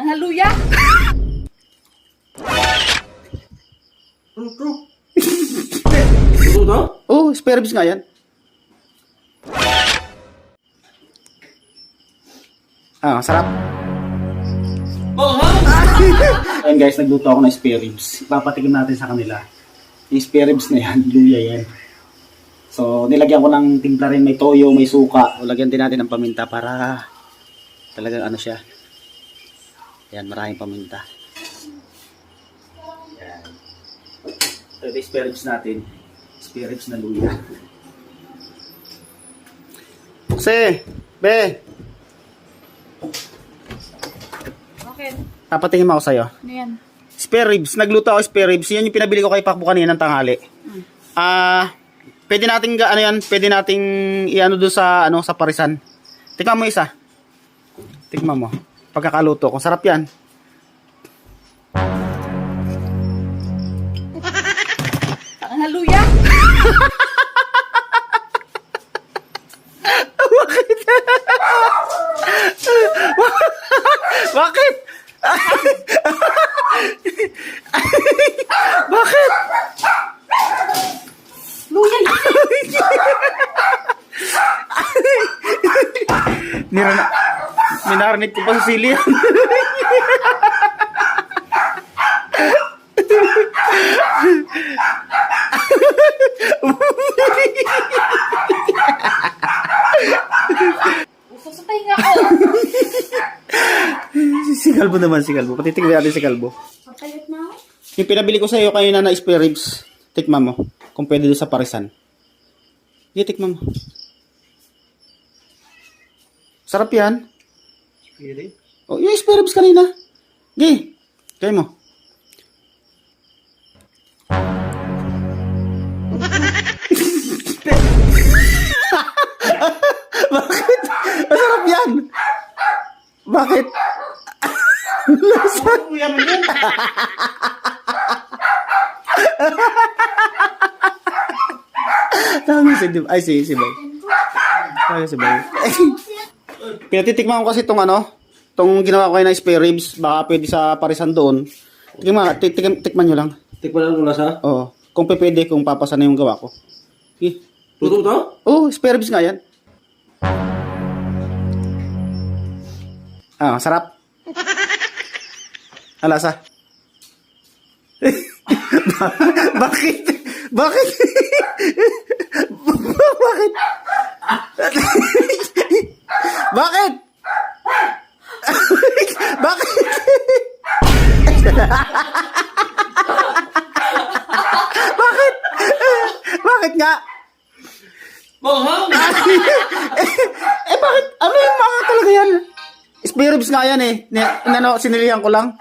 Ang haluya? Ano to? Ano to? Oh, spare ribs nga yan. Ah, sarap. Ayun guys, nagluto ako ng spare ribs. Ipapatikim natin sa kanila. Yung spare ribs na yan, luya yan. So, nilagyan ko ng timpla rin, may toyo, may suka. O, lagyan din natin ng paminta para talagang ano siya. Yan, maraming paminta. Yan. So, ito yung spare ribs natin. Spare ribs na luya. Kasi, be, Bakit? papatingin mo ako sa'yo. Ano yan? Spare ribs. Nagluto ako spare ribs. Yan yung pinabili ko kay Pakbo kanina ng tanghali. Pwede nating ano yan, pwede nating iano doon sa sa parisan. Tikman mo isa. Tikman mo. Pagkakaluto ko, sarap yan. Ang haluya? Bakit? Bakit? Luya yun. Minarinig ko pa sa sili yan. Usok sa pahinga ko. Si Kalbo naman, si Kalbo. Patitignan natin si Kalbo. Pagkayot na ako. Yung pinabili ko sa iyo kanina na spare ribs, tikman mo. Kung pwede doon sa parisan. Sige, tikman mo. Sarap yan. Spare? Oh, yung spare ribs kanina. Sige, kaya mo. Bakit? Masarap yan. Bakit? Lasa. Kuya mo yan. Tama si Dib. Ay, si Bay. Tama si Bay. Pinatitikman ko kasi itong itong ginawa ko kayo ng spare ribs. Baka pwede sa parisan doon. Tikman nyo lang. Tikman lang kung nasa. Oo. Kung pwede, kung papasa na yung gawa ko. Okay. Luto to? Oh, spare ribs nga yan. Ah, sarap. Alasa. Bakit? Bakit? Bakit? Bakit? Bakit? Bakit? Bakit nga? Mahal! Bakit? Ano yung mga talaga yan? Spare ribs nga yan eh. Sinilihan ko lang.